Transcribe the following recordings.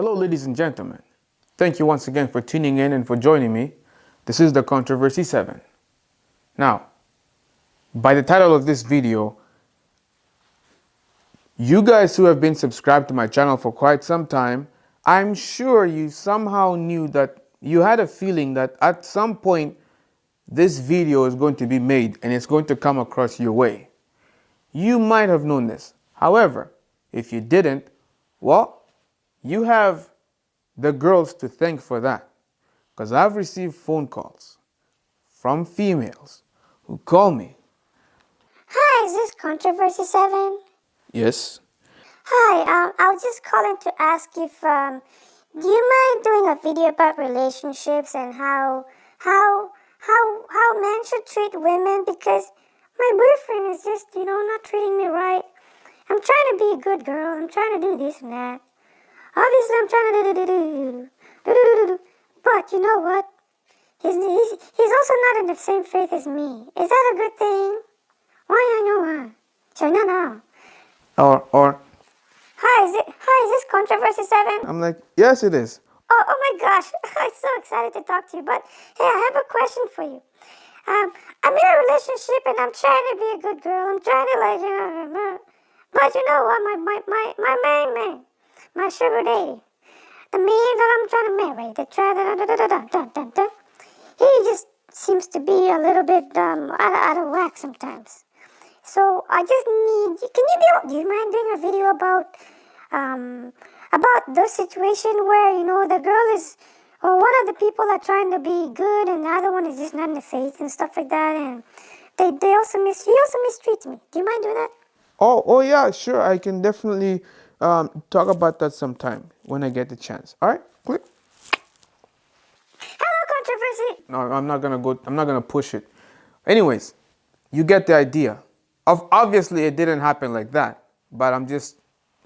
Hello, ladies and gentlemen. Thank you once again for tuning in and for joining me. This is the Controversy 7. Now, by the title of this video, you guys who have been subscribed to my channel for quite some time, I'm sure you somehow knew that you had a feeling that at some point this video is going to be made and it's going to come across your way. You might have known this. However, if you didn't, well, you have the girls to thank for that. Because I've received phone calls from females who call me. Hi, is this Controversy 7? Yes. Hi, I was just calling to ask if, do you mind doing a video about relationships and how men should treat women? Because my boyfriend is just, not treating me right. I'm trying to be a good girl. I'm trying to do this and that. Obviously, I'm trying to do. But you know what? He's also not in the same faith as me. Is that a good thing? Why I know? So no. Or Hi, is this Controversy 7? I'm like, yes, it is. Oh my gosh, I'm so excited to talk to you. But hey, I have a question for you. I'm in a relationship and I'm trying to be a good girl. I'm trying to but you know what? My main man, my sugar daddy, the man that I'm trying to marry, he just seems to be a little bit out of whack sometimes. So I just need. Do you mind doing a video about the situation where the girl is, or one of the people are trying to be good and the other one is just not in the faith and stuff like that, and he also mistreats me. Do you mind doing that? Oh yeah, sure. I can definitely talk about that sometime when I get the chance. All right, click. Hello, Controversy. No, I'm not gonna push it. Anyways, you get the idea. Obviously, it didn't happen like that, but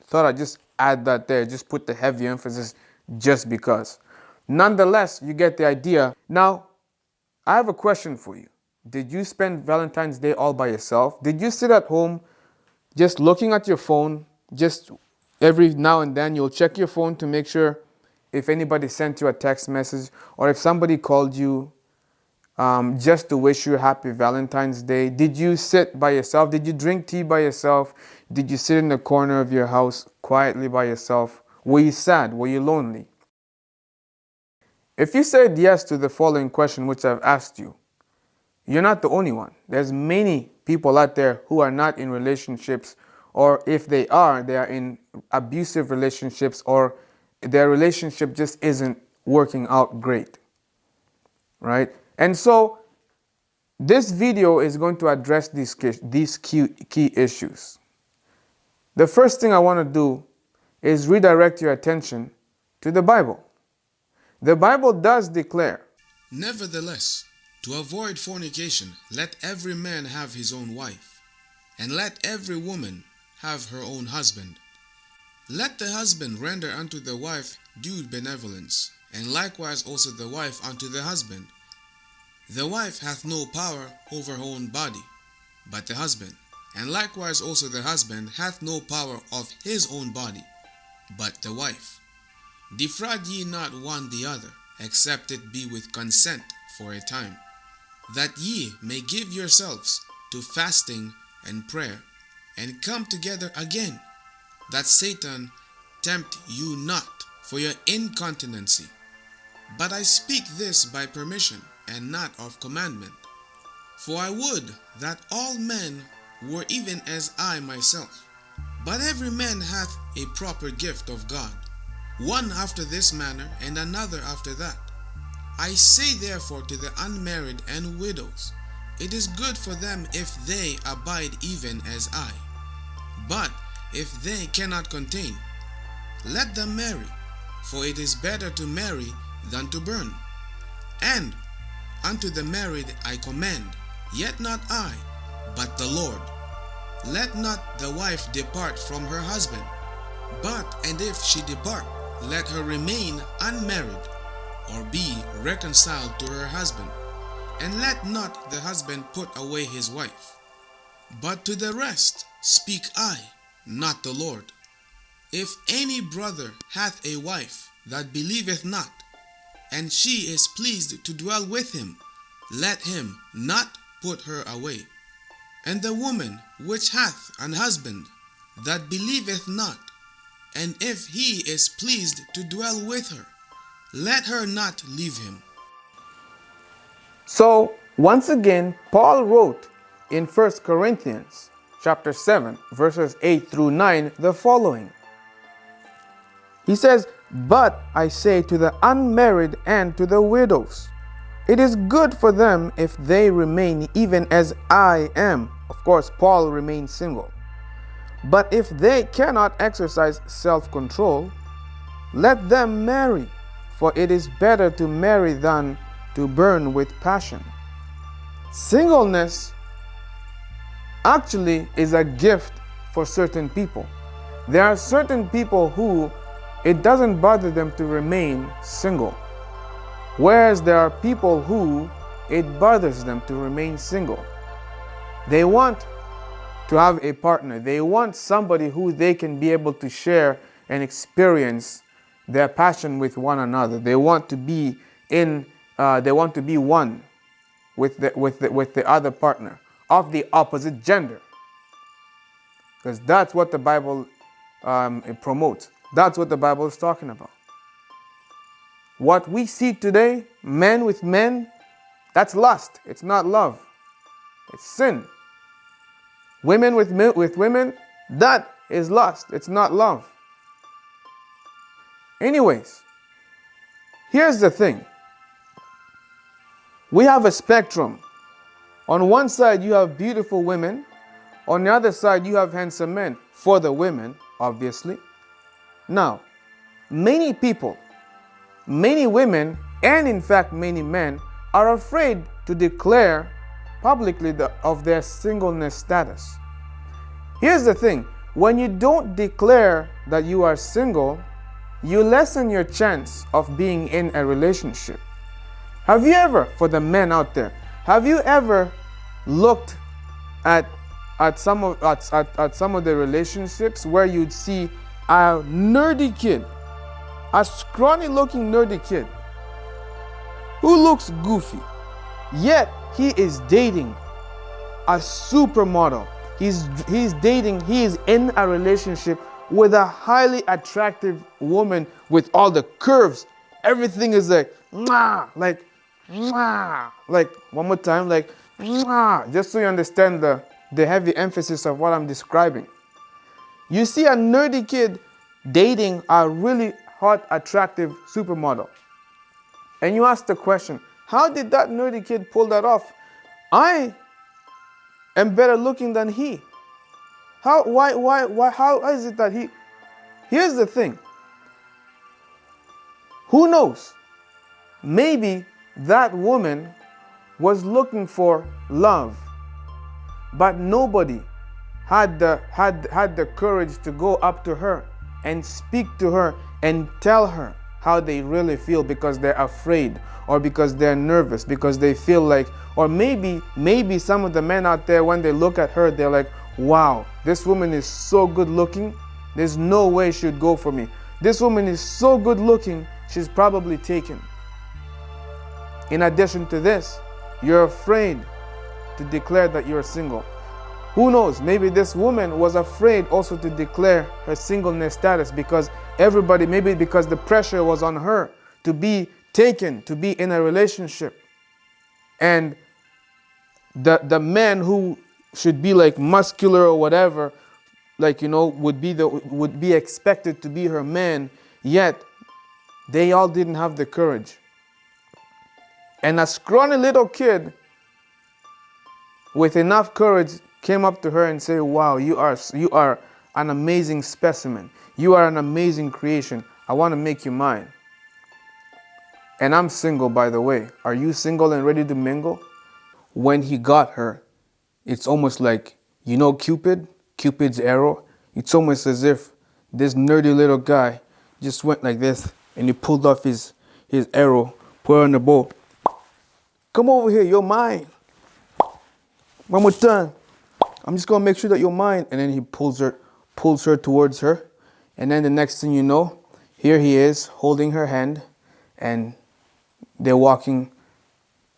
thought I'd just add that there. Just put the heavy emphasis just because. Nonetheless, you get the idea. Now, I have a question for you. Did you spend Valentine's Day all by yourself? Did you sit at home just looking at your phone? Just every now and then you'll check your phone to make sure if anybody sent you a text message or if somebody called you just to wish you a happy Valentine's Day. Did you sit by yourself? Did you drink tea by yourself? Did you sit in the corner of your house quietly by yourself? Were you sad? Were you lonely? If you said yes to the following question which I've asked you, you're not the only one. There's many people out there who are not in relationships, or if they are in abusive relationships, or their relationship just isn't working out great, right? And so this video is going to address these key issues. The first thing I want to do is redirect your attention to the Bible. The Bible does declare, "Nevertheless, to avoid fornication, let every man have his own wife, and let every woman have her own husband. Let the husband render unto the wife due benevolence, and likewise also the wife unto the husband. The wife hath no power over her own body, but the husband, and likewise also the husband hath no power of his own body, but the wife. Defraud ye not one the other, except it be with consent for a time, that ye may give yourselves to fasting and prayer, and come together again, that Satan tempt you not for your incontinency. But I speak this by permission, and not of commandment. For I would that all men were even as I myself. But every man hath a proper gift of God, one after this manner, and another after that. I say therefore to the unmarried and widows, it is good for them if they abide even as I. But if they cannot contain, let them marry, for it is better to marry than to burn. And unto the married I command, yet not I, but the Lord. Let not the wife depart from her husband, and if she depart, let her remain unmarried, or be reconciled to her husband. And let not the husband put away his wife. But to the rest speak I, not the Lord. If any brother hath a wife that believeth not, and she is pleased to dwell with him, let him not put her away. And the woman which hath an husband that believeth not, and if he is pleased to dwell with her, let her not leave him. So, once again, Paul wrote in 1 Corinthians chapter 7, verses 8 through 9, the following. He says, "But I say to the unmarried and to the widows, it is good for them if they remain even as I am." Of course, Paul remained single. "But if they cannot exercise self-control, let them marry, for it is better to marry than to burn with passion." Singleness actually is a gift for certain people. There are certain people who it doesn't bother them to remain single, whereas there are people who it bothers them to remain single. They want to have a partner. They want somebody who they can be able to share and experience their passion with one another. They want to be one with the other partner of the opposite gender, because that's what the Bible promotes. That's what the Bible is talking about. What we see today, men with men, that's lust. It's not love. It's sin. Women with women, that is lust. It's not love. Anyways, here's the thing. We have a spectrum. On one side, you have beautiful women. On the other side, you have handsome men. For the women, obviously. Now, many people, many women, and in fact many men, are afraid to declare publicly of their singleness status. Here's the thing. When you don't declare that you are single, you lessen your chance of being in a relationship. Have you ever, for the men out there, have you ever looked at some of the relationships where you'd see a nerdy kid, a scrawny looking nerdy kid who looks goofy, yet he is dating a supermodel. He is in a relationship with a highly attractive woman with all the curves. Everything is like, mwah, like one more time, like, mwah, just so you understand the heavy emphasis of what I'm describing. You see a nerdy kid dating a really hot, attractive supermodel. And you ask the question, how did that nerdy kid pull that off? I am better looking than he. How is it that he... Here's the thing. Who knows? Maybe that woman was looking for love, but nobody had the courage to go up to her and speak to her and tell her how they really feel, because they're afraid or because they're nervous, because they feel like, or maybe some of the men out there, when they look at her, they're like, wow, this woman is so good looking, there's no way she would go for me. This woman is so good looking, she's probably taken. In addition to this, you're afraid to declare that you're single. Who knows, maybe this woman was afraid also to declare her singleness status, because everybody, maybe because the pressure was on her to be taken, to be in a relationship. And the man who should be like muscular or whatever, like, you know, would be expected to be her man, yet they all didn't have the courage. And a scrawny little kid with enough courage came up to her and said, wow, you are an amazing specimen. You are an amazing creation. I want to make you mine. And I'm single, by the way. Are you single and ready to mingle? When he got her, it's almost like, you know, Cupid's arrow. It's almost as if this nerdy little guy just went like this and he pulled off his arrow, put her on the bow. Come over here, you're mine. One more time. I'm just gonna make sure that you're mine. And then he pulls her towards her. And then the next thing you know, here he is holding her hand and they're walking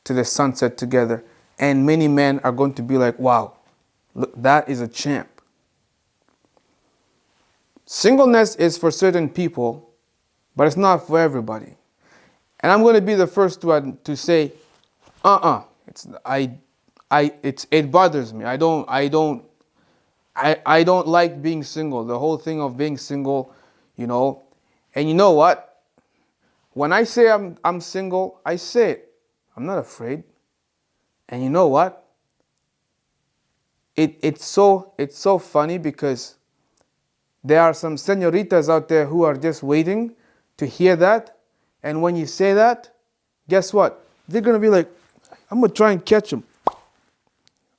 to the sunset together. And many men are going to be like, wow, look, that is a champ. Singleness is for certain people, but it's not for everybody. And I'm going to be the first to say, it bothers me. I don't like being single. The whole thing of being single, you know. And you know what? When I say I'm single, I say it. I'm not afraid. And you know what? It's so funny because there are some senoritas out there who are just waiting to hear that. And when you say that, guess what? They're going to be like, I'm going to try and catch him.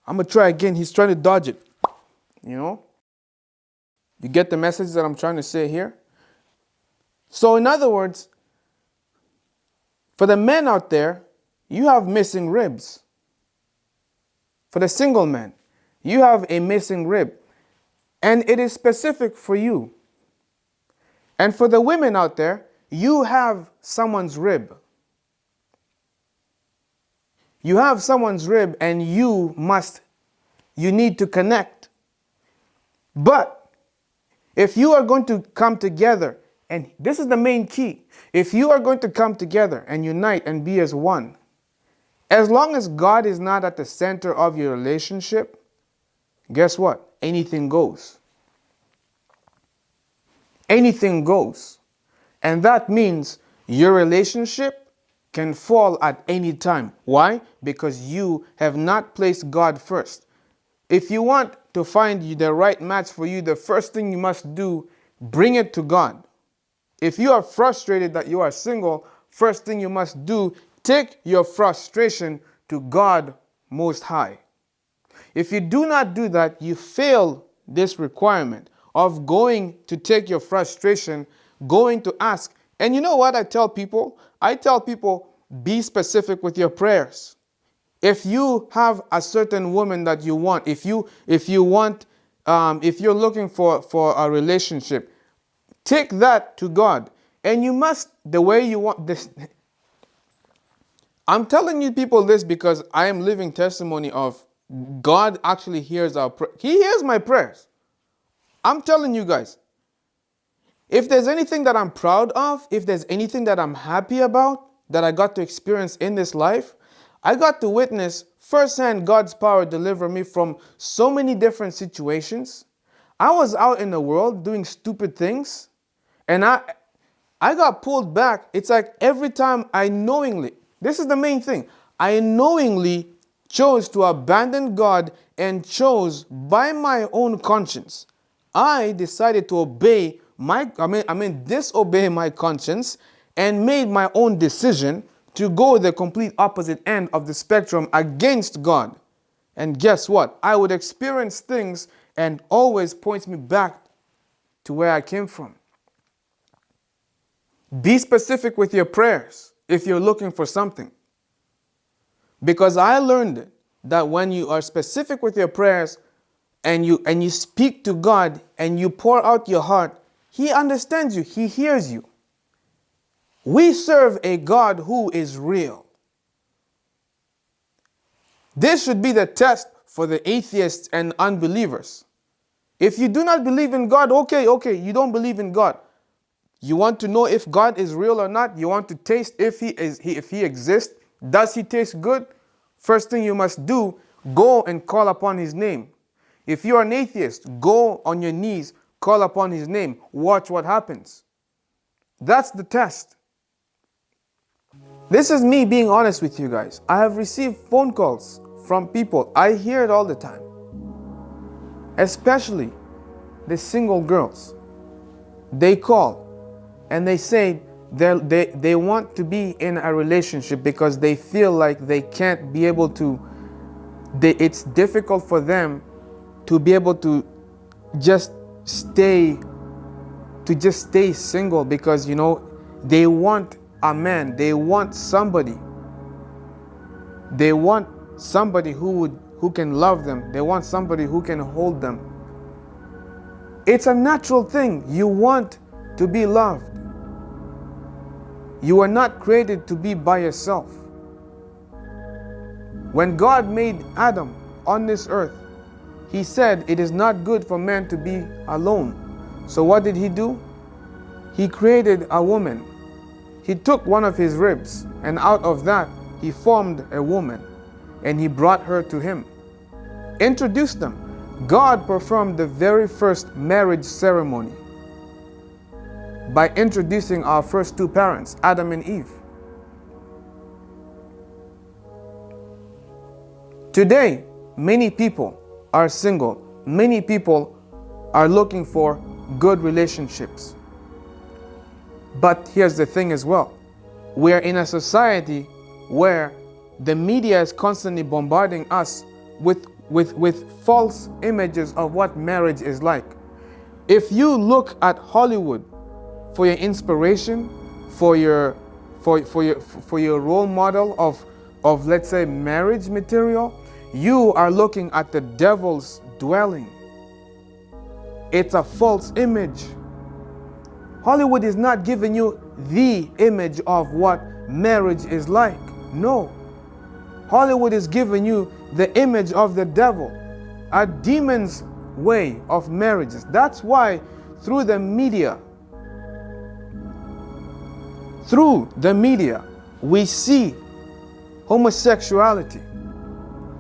I'm going to try again. He's trying to dodge it. You know? You get the message that I'm trying to say here? So in other words, for the men out there, you have missing ribs. For the single man, you have a missing rib. And it is specific for you. And for the women out there, you have someone's rib. You have someone's rib and you need to connect. But if you are going to come together, and this is the main key, if you are going to come together and unite and be as one, as long as God is not at the center of your relationship, guess what? Anything goes. Anything goes. And that means your relationship can fall at any time. Why? Because you have not placed God first. If you want to find the right match for you, the first thing you must do, bring it to God. If you are frustrated that you are single, first thing you must do, take your frustration to God Most High. If you do not do that, you fail this requirement of going to take your frustration, going to ask. And you know what I tell people? I tell people, be specific with your prayers. If you have a certain woman that you want, if you're looking for a relationship, take that to God. And you must, the way you want this. I'm telling you people this because I am living testimony of God actually hears our prayers. He hears my prayers. I'm telling you guys, if there's anything that I'm proud of, if there's anything that I'm happy about, that I got to experience in this life, I got to witness firsthand God's power deliver me from so many different situations. I was out in the world doing stupid things, and I got pulled back. It's like every time this is the main thing, I knowingly chose to abandon God and chose by my own conscience. I decided to disobey my conscience and made my own decision to go the complete opposite end of the spectrum against God. And guess what? I would experience things and always points me back to where I came from. Be specific with your prayers if you're looking for something. Because I learned that when you are specific with your prayers and you speak to God and you pour out your heart, He understands you. He hears you. We serve a God who is real. This should be the test for the atheists and unbelievers. If you do not believe in God, okay, you don't believe in God. You want to know if God is real or not? You want to taste if He exists? Does He taste good? First thing you must do, go and call upon His name. If you are an atheist, go on your knees, call upon His name. Watch what happens. That's the test. This is me being honest with you guys. I have received phone calls from people. I hear it all the time. Especially the single girls. They call and they say they want to be in a relationship because they feel like they can't be able to, it's difficult for them to be able to just stay single because, they want a man, they want somebody. They want somebody who can love them. They want somebody who can hold them. It's a natural thing. You want to be loved. You are not created to be by yourself. When God made Adam on this earth, He said it is not good for man to be alone. So what did He do? He created a woman. He took one of his ribs, and out of that He formed a woman, and He brought her to Him. Introduced them. God performed the very first marriage ceremony by introducing our first two parents, Adam and Eve. Today, many people are single. Many people are looking for good relationships. But here's the thing as well. We are in a society where the media is constantly bombarding us with false images of what marriage is like. If you look at Hollywood for your inspiration, for your role model of let's say marriage material, you are looking at the devil's dwelling. It's a false image. Hollywood is not giving you the image of what marriage is like. No. Hollywood is giving you the image of the devil, a demon's way of marriages. That's why through the media, we see homosexuality,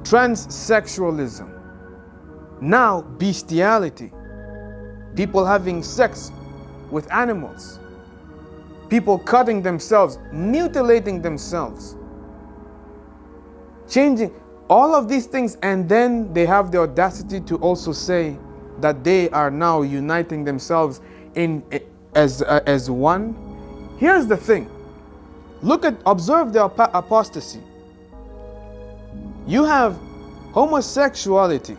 transsexualism, now bestiality, people having sex with animals, people cutting themselves, mutilating themselves, changing all of these things, and then they have the audacity to also say that they are now uniting themselves as one. Here's the thing. Observe the apostasy. You have homosexuality,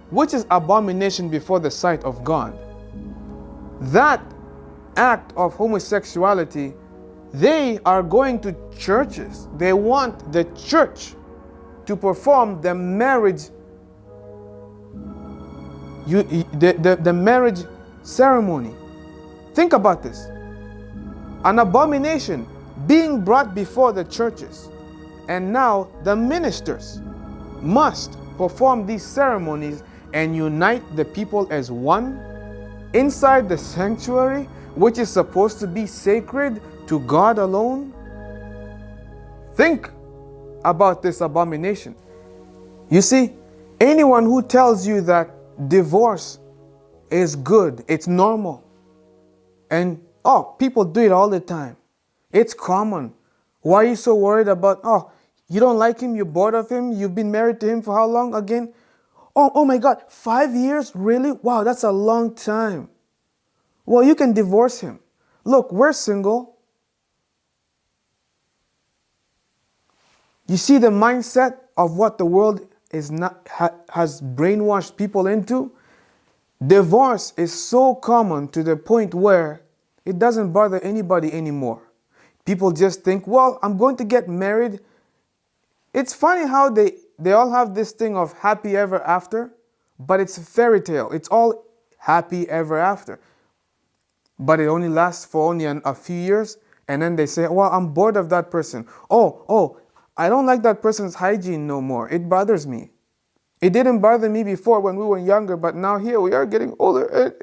which is abomination before the sight of God. That act of homosexuality, they are going to churches. They want the church to perform the marriage, the marriage ceremony. Think about this. An abomination being brought before the churches, and now the ministers must perform these ceremonies and unite the people as one inside the sanctuary, which is supposed to be sacred to God alone. Think about this abomination. You see, anyone who tells you that divorce is good, it's normal, and people do it all the time, it's common. Why are you so worried about, you don't like him, you're bored of him, you've been married to him for how long again? Oh my God, 5 years? Really? Wow, that's a long time. Well, you can divorce him. Look, we're single. You see the mindset of what the world has brainwashed people into? Divorce is so common to the point where it doesn't bother anybody anymore. People just think, well, I'm going to get married. It's funny how they all have this thing of happy ever after, but it's a fairy tale. It's all happy ever after. But it only lasts for only a few years, and then they say, well, I'm bored of that person. I don't like that person's hygiene no more. It bothers me. It didn't bother me before when we were younger, but now here we are getting older.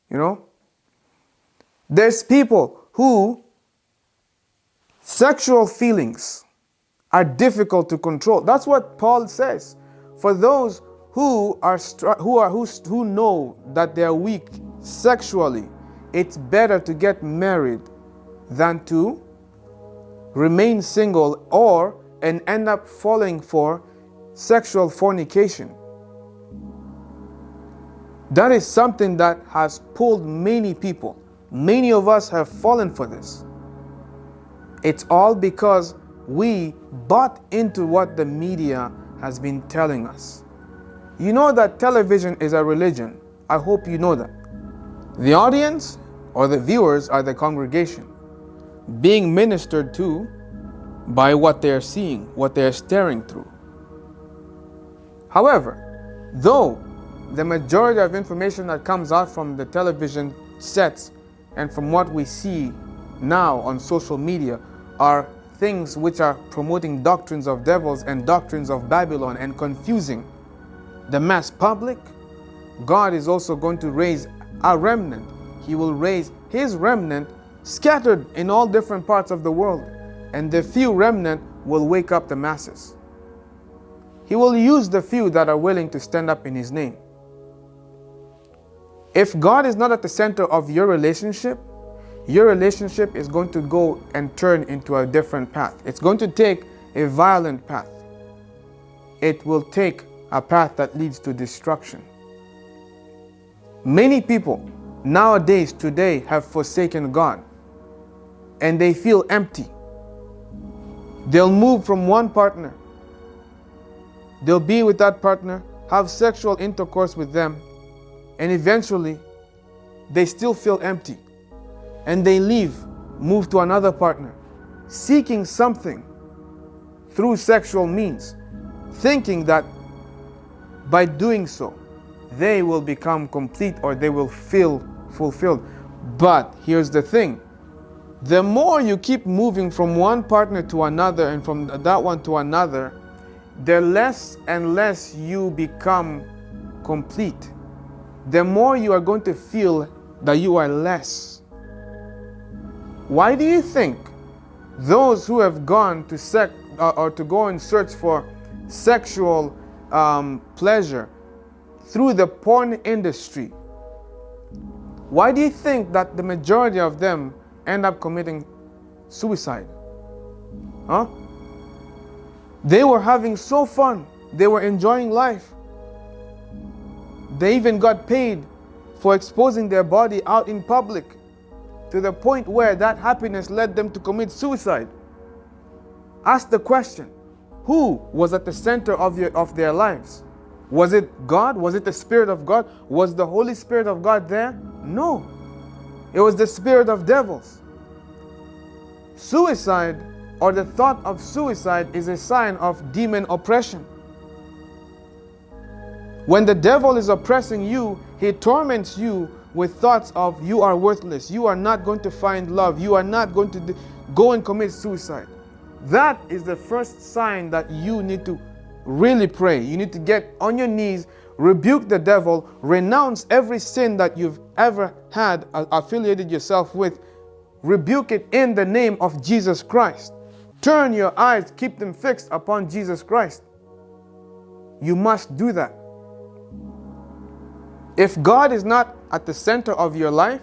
You know? There's people who sexual feelings are difficult to control. That's what Paul says. For those who know that they are weak sexually, it's better to get married than to remain single and end up falling for sexual fornication. That is something that has pulled many people. Many of us have fallen for this. It's all because we bought into what the media has been telling us. You know that television is a religion. I hope you know that. The audience or the viewers are the congregation, being ministered to by what they're seeing, what they're staring through. However, Though the majority of information that comes out from the television sets and from what we see now on social media are things which are promoting doctrines of devils and doctrines of Babylon and confusing the mass public, God is also going to raise a remnant. He will raise His remnant scattered in all different parts of the world, and the few remnant will wake up the masses. He will use the few that are willing to stand up in His name. If God is not at the center of your relationship is going to go and turn into a different path. It's going to take a violent path. It will take a path that leads to destruction. Many people nowadays, today, have forsaken God, and they feel empty. They'll move from one partner. They'll be with that partner, have sexual intercourse with them, and eventually they still feel empty. And they leave, move to another partner, seeking something through sexual means, thinking that by doing so, they will become complete or they will feel fulfilled. But here's the thing. The more you keep moving from one partner to another and from that one to another, the less and less you become complete. The more you are going to feel that you are less. Why do you think those who have gone to or to go and search for sexual pleasure through the porn industry, why do you think that the majority of them end up committing suicide? Huh? They were having so fun. They were enjoying life. They even got paid for exposing their body out in public, to the point where that happiness led them to commit suicide. Ask the question, who was at the center of their lives? Was it God? Was it the Spirit of God? Was the Holy Spirit of God there? No. It was the spirit of devils. Suicide, or the thought of suicide, is a sign of demon oppression. When the devil is oppressing you, he torments you with thoughts of you are worthless, you are not going to find love, you are not going to go and commit suicide. That is the first sign that you need to really pray. You need to get on your knees, rebuke the devil, renounce every sin that you've ever had affiliated yourself with. Rebuke it in the name of Jesus Christ. Turn your eyes, keep them fixed upon Jesus Christ. You must do that. If God is not at the center of your life,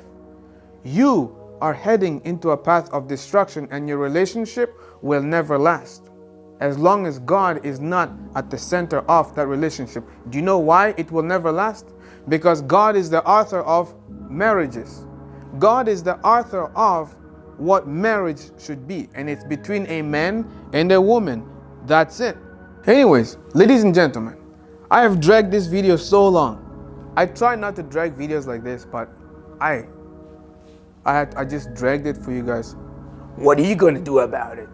you are heading into a path of destruction, and your relationship will never last as long as God is not at the center of that relationship. Do you know why it will never last? Because God is the author of marriages. God is the author of what marriage should be, and it's between a man and a woman. That's it. Anyways, ladies and gentlemen, I have dragged this video so long. I try not to drag videos like this, but I just dragged it for you guys. What are you going to do about it?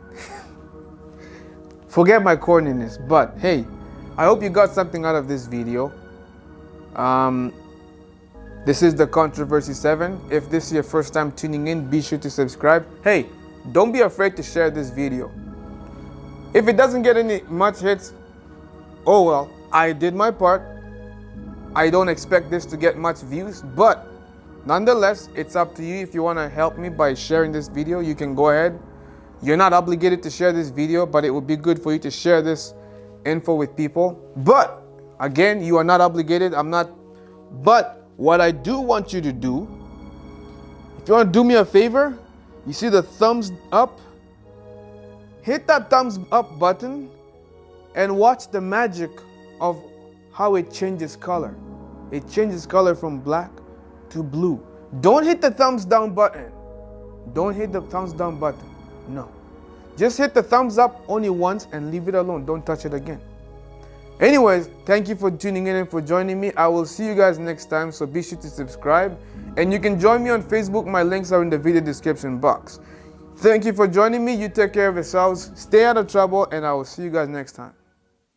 Forget my corniness, but hey, I hope you got something out of this video. This is the Controversy 7. If this is your first time tuning in, be sure to subscribe. Hey, don't be afraid to share this video. If it doesn't get any much hits, oh well, I did my part. I don't expect this to get much views, but nonetheless, it's up to you. If you want to help me by sharing this video, you can go ahead. You're not obligated to share this video, but it would be good for you to share this info with people. But again, you are not obligated. I'm not. But what I do want you to do, if you want to do me a favor, you see the thumbs up? Hit that thumbs up button and watch the magic of how it changes color. It changes color from black to blue. Don't hit the thumbs down button. Don't hit the thumbs down button. No. Just hit the thumbs up only once and leave it alone. Don't touch it again. Anyways, thank you for tuning in and for joining me. I will see you guys next time, so be sure to subscribe. And you can join me on Facebook. My links are in the video description box. Thank you for joining me. You take care of yourselves. Stay out of trouble, and I will see you guys next time.